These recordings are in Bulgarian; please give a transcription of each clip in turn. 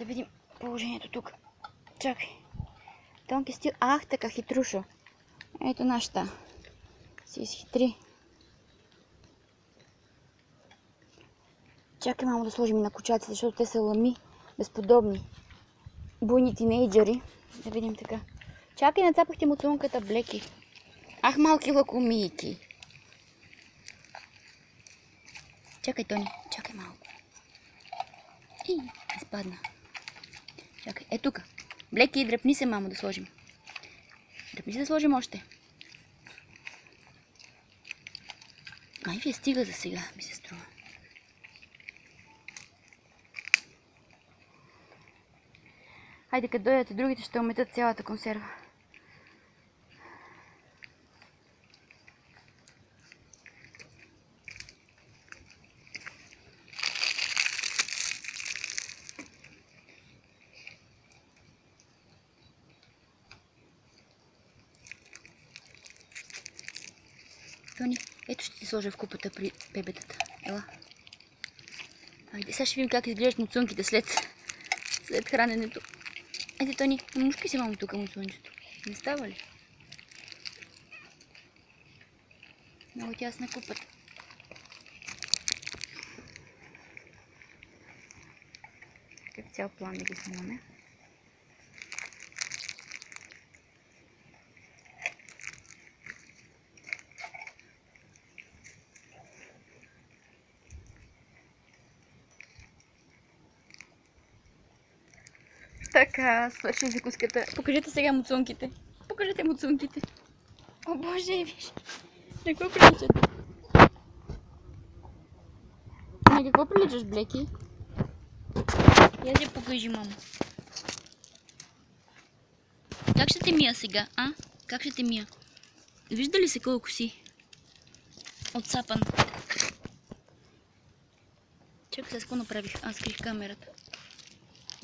Да видим положението тук. Чакай. Тонки стил. Ах, така хитрушо. Ето нашата. Си изхитри. Чакай, мамо, да сложим и на кучаците, защото те са лами. Безподобни. Буйни тинейджери. Да видим така. Чакай, нацапахте му цунката, Блеки. Ах, малки лакомийки. Чакай, Тони. Чакай малко. Изпадна. Чакай, е тук. Блеки, дръпни се, мамо, да сложим. Дръпни се да сложим още. Май ви стига за сега, ми се струва. Хайде, като дойдат и другите, ще ометат цялата консерва. Тони, ето ще ти сложа в купата при бебетата. Ела. Айде, сега ще видим как изглеждат муцунките след храненето. Айде, Тони, намушки се, мамо, тук муцунчето. Не става ли? Много тясна купата. Как цял план да ги снимаме. Така, свърши закуската. Покажете сега муцунките. Покажете муцунките. О, боже, виж. На какво приличат? На какво приличаш, Блеки? Я се покажи, мамо. Как ще те мия сега, а? Как ще те мия? Вижда ли се колко си? Отцапан. Чакай, сега какво направих? Аз скрих камерата.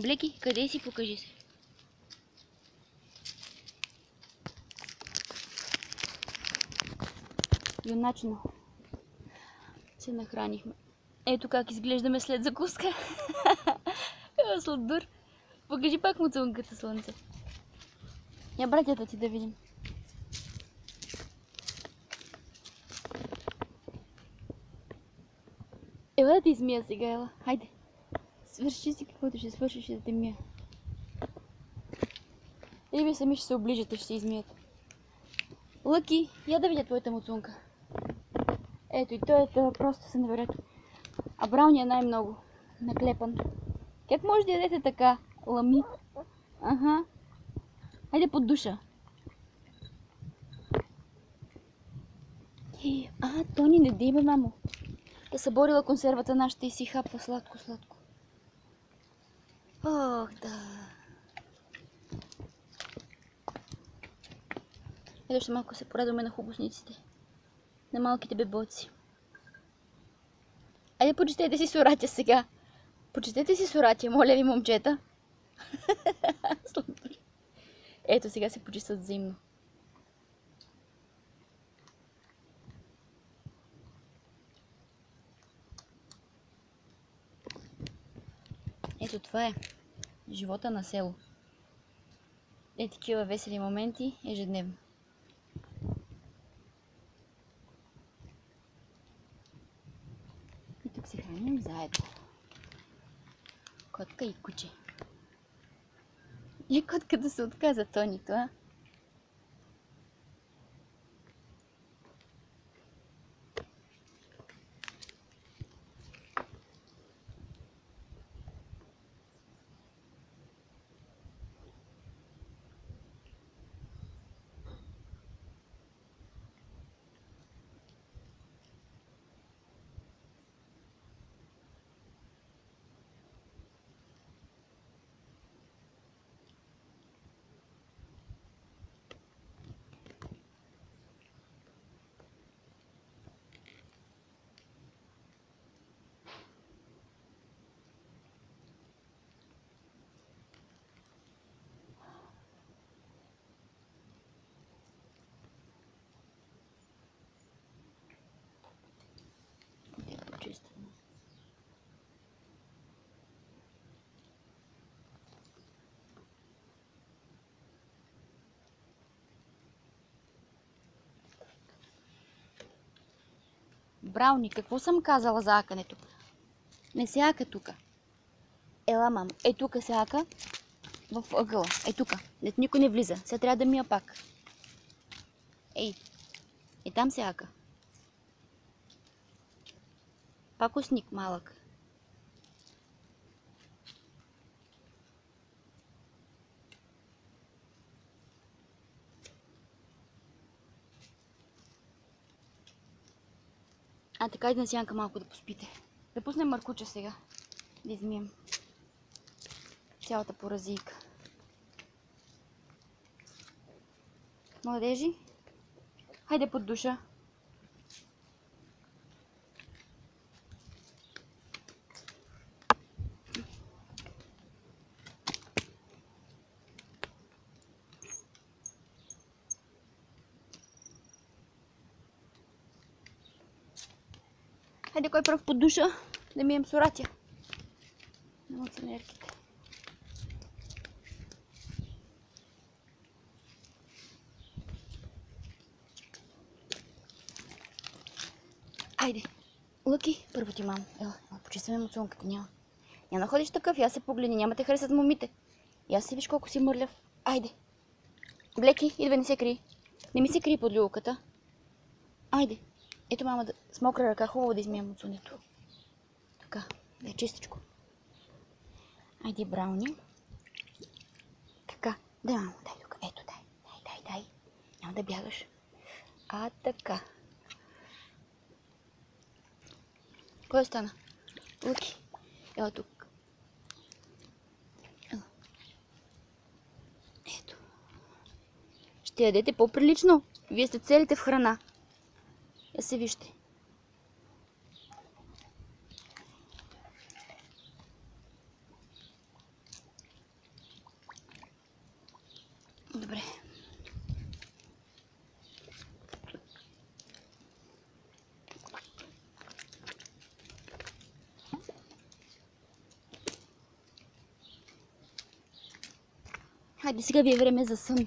Блеки, къде си? Покажи се. Юначно се нахранихме. Ето как изглеждаме след закуска. Сладур. Покажи пак муцунката, слънце. Я братята ти да видим. Ела да ти измия сега, ела. Хайде. Свърши си каквото ще свършиш и да те мия. Или вие сами ще се оближате, ще се измиете. Лъки, я да видя твоята муцунка. Ето и той е просто се невероятно. А Брауни е най-много наклепан. Как може да ядете така? Лами. Ага. Хайде под душа. Тони, не дейме, мамо. Да съборила консервата нашата и си хапва сладко-сладко. Ох, да. Ето ще малко се порадваме на хубосниците. На малките бебоци. Айде почистете си соратя сега. Почистете си соратя, моля ви, момчета. Ето сега се почистват взаимно. Ето това е живота на село. Такива весели моменти ежедневно. И тук се храним заедно. Котка и куче. И котката се отказа, Тонито, а? Брауни, какво съм казала за акането? Не се ака тука. Ела, мама. Е, тука се ака. В ъгъла. Е, тука. Никой не влиза. Сега трябва да мия пак. Ей. Е, там се ака. Пак усник малък. А, така, иде на сянка малко да поспите. Да пуснем Маркуча сега. Да измием цялата поразийка. Младежи, хайде под душа. Хайде, кой пръв под душа? Да мием соратя. На мацанерките. Айде. Лъки, първо ти, мамо. Ела, почистваме муцунката. Няма да ходиш такъв. Я се погледни. Няма те харесат момите. Я се виж колко си мърляв. Айде. Блеки, идва, не се крий. Не ми се крий под люлката. Айде. Ето, мама, с мокра ръка хубаво да измием муцунето. Така, да е чистичко. Айде, Брауни. Така. Дай, мамо, дай тук. Ето, дай. Няма да бягаш. А, така. Кой остана? Лъки. Ела тук. Ела. Ето. Ще ядете по-прилично. Вие сте целите в храна. Я се вижте. Добре. Хайде, сега ви е време за сън.